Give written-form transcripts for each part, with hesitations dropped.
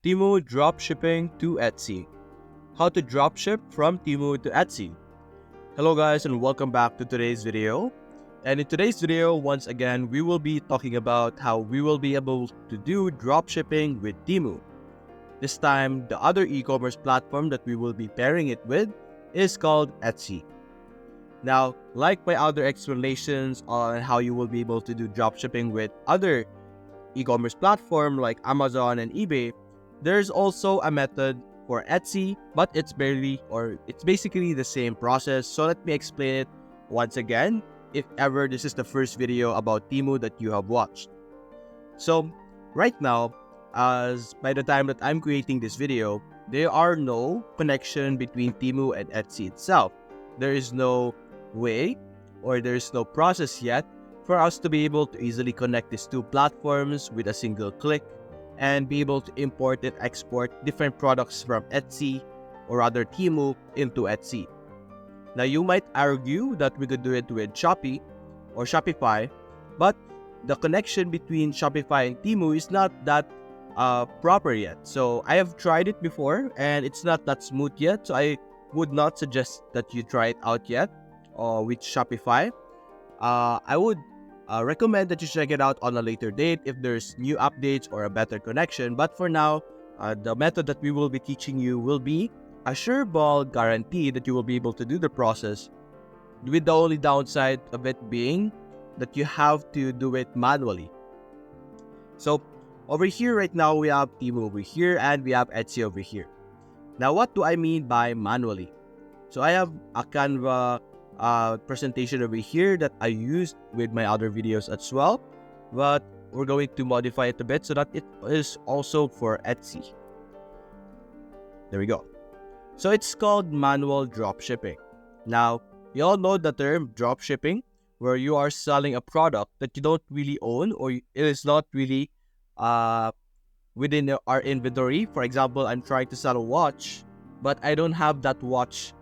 Temu Dropshipping to Etsy. How to dropship from Temu to Etsy. Hello guys and welcome back to today's video. And in today's video, once again, we will be talking about how we will be able to do dropshipping with Temu. This time, the other e-commerce platform that we will be pairing it with is called Etsy. Now, like my other explanations on how you will be able to do dropshipping with other e-commerce platform like Amazon and eBay, there's also a method for Etsy, but it's basically the same process. So let me explain it once again, if ever this is the first video about Temu that you have watched. So right now, as by the time that I'm creating this video, there are no connection between Temu and Etsy itself. There is no way or there is no process yet for us to be able to easily connect these two platforms with a single click and be able to import and export different products from Etsy or rather Temu into Etsy. Now you might argue that we could do it with Shopee or Shopify, but the connection between Shopify and Temu is not that proper yet. So I have tried it before and it's not that smooth yet. So I would not suggest that you try it out yet with Shopify. I would recommend that you check it out on a later date if there's new updates or a better connection. But for now, the method that we will be teaching you will be a sure ball guarantee that you will be able to do the process, with the only downside of it being that you have to do it manually. So over here right now, we have Temu over here and we have Etsy over here. Now, what do I mean by manually? So I have a Canva presentation over here that I used with my other videos as well, but we're going to modify it a bit so that it is also for Etsy. There we go. So it's called manual dropshipping. Now, you all know the term dropshipping, where you are selling a product that you don't really own or it is not really within our inventory. For example, I'm trying to sell a watch, but I don't have that watch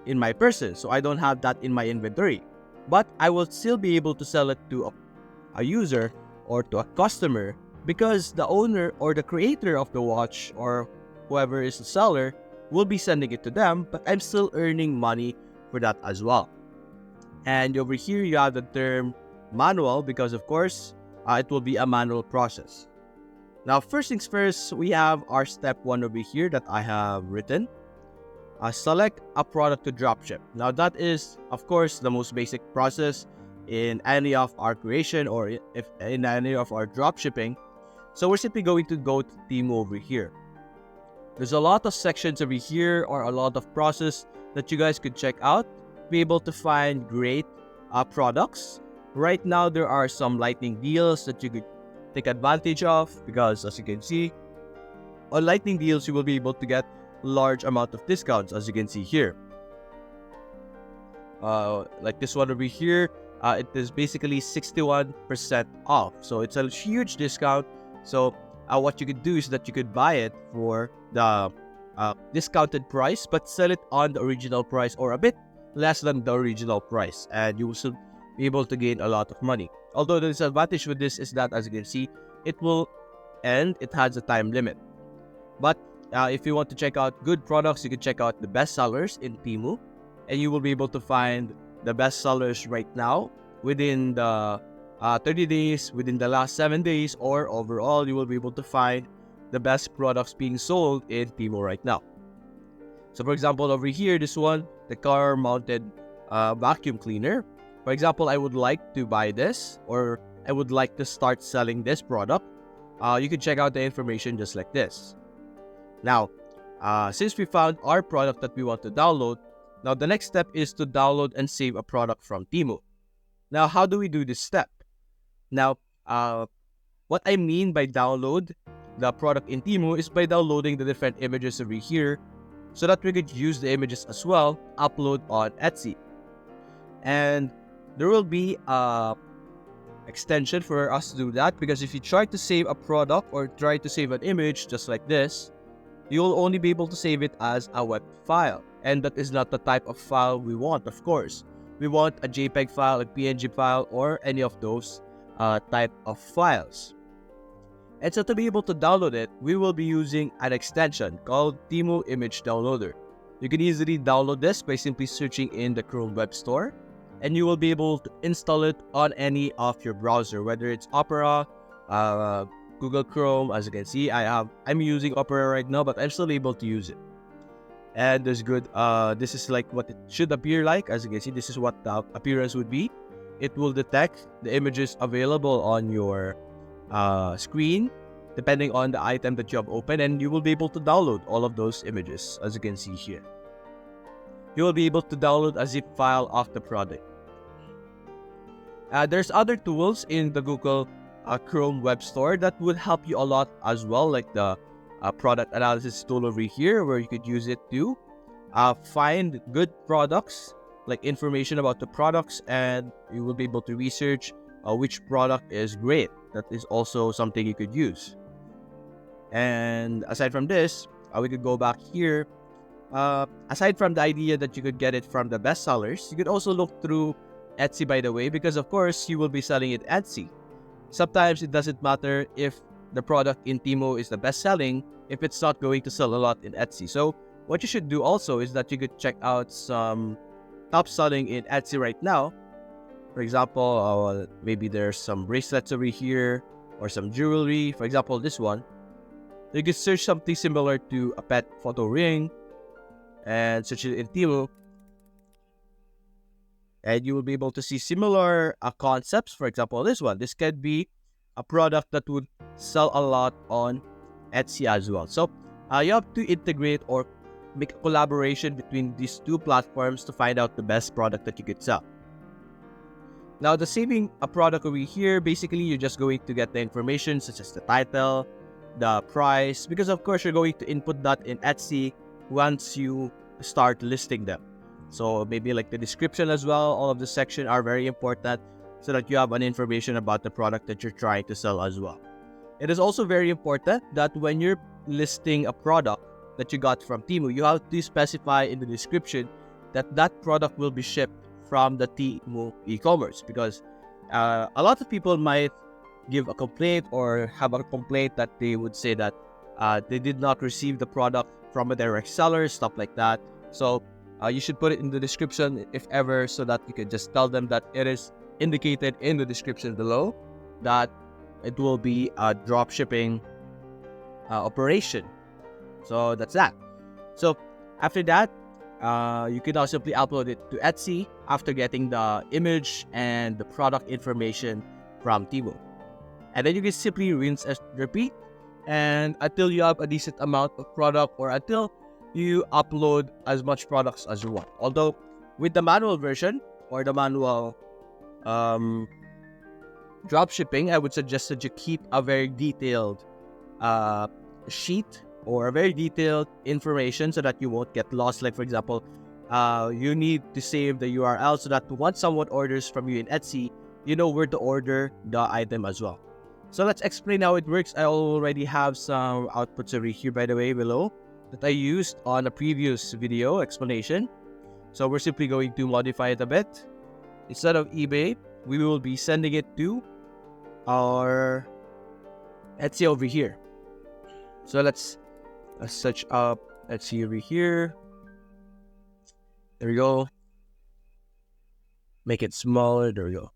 in my person, so I don't have that in my inventory. But I will still be able to sell it to a user or to a customer because the owner or the creator of the watch or whoever is the seller will be sending it to them, but I'm still earning money for that as well. And over here you have the term manual because of course it will be a manual process. Now first things first, we have our step 1 over here that I have written. Select a product to dropship. Now that is of course the most basic process in any of our creation or if in any of our dropshipping. So we're simply going to go to Temu over here. There's a lot of sections over here or a lot of process that you guys could check out, be able to find great products. Right now there are some lightning deals that you could take advantage of because as you can see, on lightning deals you will be able to get large amount of discounts as you can see here. Like this one over here, it is basically 61% off, so it's a huge discount. So what you could do is that you could buy it for the discounted price but sell it on the original price or a bit less than the original price, and you will still be able to gain a lot of money. Although the disadvantage with this is that as you can see, it will end, it has a time limit. But if you want to check out good products, you can check out the best sellers in Temu, and you will be able to find the best sellers right now within the 30 days, within the last 7 days, or overall you will be able to find the best products being sold in Temu right now. So for example, over here, this one, the car mounted vacuum cleaner. For example, I would like to buy this or I would like to start selling this product. You can check out the information just like this. Now, since we found our product that we want to download, now the next step is to download and save a product from Temu. Now, how do we do this step? Now, what I mean by download the product in Temu is by downloading the different images over here so that we could use the images as well, upload on Etsy. And there will be a extension for us to do that because if you try to save a product or try to save an image just like this, you'll only be able to save it as a web file, and that is not the type of file we want. Of course, we want a JPEG file, a PNG file, or any of those type of files. And so to be able to download it, we will be using an extension called Temu Image Downloader. You can easily download this by simply searching in the Chrome Web Store, and you will be able to install it on any of your browser, whether it's Opera, Google Chrome. As you can see, I'm using Opera right now, but I'm still able to use it. And there's good. This is like what it should appear like. As you can see, this is what the appearance would be. It will detect the images available on your screen depending on the item that you have opened, and you will be able to download all of those images. As you can see here, you will be able to download a zip file of the product. There's other tools in the Google Chrome Web Store that would help you a lot as well, like the product analysis tool over here, where you could use it to find good products, like information about the products, and you will be able to research which product is great. That is also something you could use. And aside from this, we could go back here. Aside from the idea that you could get it from the best sellers, you could also look through Etsy, by the way, because of course you will be selling it Etsy. Sometimes it doesn't matter if the product in Temu is the best selling if it's not going to sell a lot in Etsy. So what you should do also is that you could check out some top selling in Etsy right now. For example, maybe there's some bracelets over here or some jewelry. For example, this one. You could search something similar to a pet photo ring and search it in Temu, and you will be able to see similar concepts. For example, this one. This could be a product that would sell a lot on Etsy as well. So you have to integrate or make a collaboration between these two platforms to find out the best product that you could sell. Now, the saving a product over here, basically you're just going to get the information such as the title, the price, because of course you're going to input that in Etsy once you start listing them. So maybe like the description as well, all of the section are very important so that you have an information about the product that you're trying to sell as well. It is also very important that when you're listing a product that you got from Temu, you have to specify in the description that that product will be shipped from the Temu e-commerce, because a lot of people might give a complaint or have a complaint that they would say that they did not receive the product from a direct seller, stuff like that. So you should put it in the description if ever, so that you can just tell them that it is indicated in the description below that it will be a drop shipping operation. So that's that. So after that, you can now simply upload it to Etsy after getting the image and the product information from Temu. And then you can simply rinse and repeat, and until you have a decent amount of product, or until you upload as much products as you want. Although with the manual version or the manual drop shipping, I would suggest that you keep a very detailed sheet or a very detailed information so that you won't get lost. Like for example, you need to save the URL so that once someone orders from you in Etsy, you know where to order the item as well. So let's explain how it works. I already have some outputs over here, by the way, below, that I used on a previous video explanation. So we're simply going to modify it a bit. Instead of eBay, we will be sending it to our Etsy over here. So let's search up Etsy over here. There we go. Make it smaller. There we go.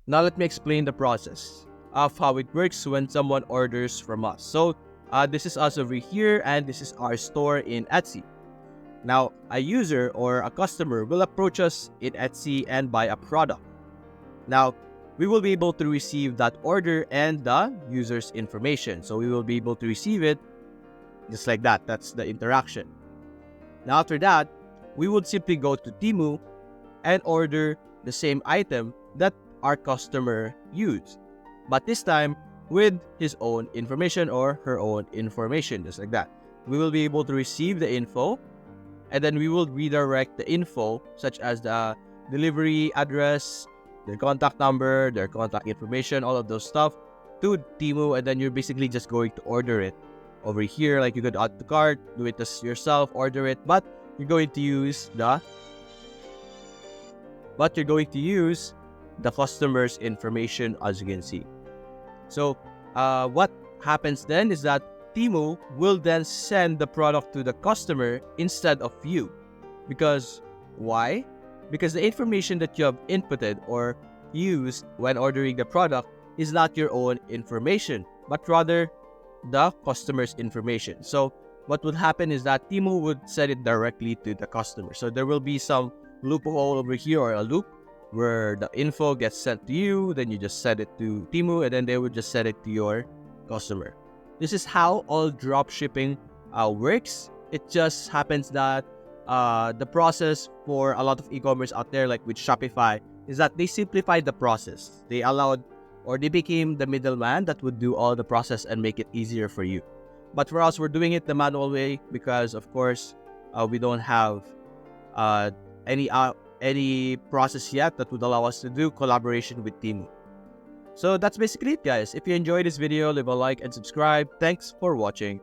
Now let me explain the process of how it works when someone orders from us. So this is us over here, and this is our store in Etsy. Now a user or a customer will approach us in Etsy and buy a product. Now we will be able to receive that order and the user's information. So we will be able to receive it just like that. That's the interaction. Now after that, we would simply go to Temu and order the same item that our customer used, but this time with his own information or her own information, just like that. We will be able to receive the info, and then we will redirect the info, such as the delivery address, their contact number, their contact information, all of those stuff, to Temu, and then you're basically just going to order it over here. Like you could add to cart, do it yourself, order it, but you're going to use the customer's information, as you can see. So what happens then is that Temu will then send the product to the customer instead of you. Because why? Because the information that you have inputted or used when ordering the product is not your own information, but rather the customer's information. So what would happen is that Temu would send it directly to the customer. So there will be some loophole over here, or a loop where the info gets sent to you, then you just send it to Temu, and then they would just send it to your customer. This is how all drop shipping works. It just happens that the process for a lot of e-commerce out there, like with Shopify, is that they simplified the process. They allowed, or they became the middleman that would do all the process and make it easier for you. But for us, we're doing it the manual way because, of course, we don't have any process yet that would allow us to do collaboration with Temu. So that's basically it, guys. If you enjoyed this video, leave a like and subscribe. Thanks for watching.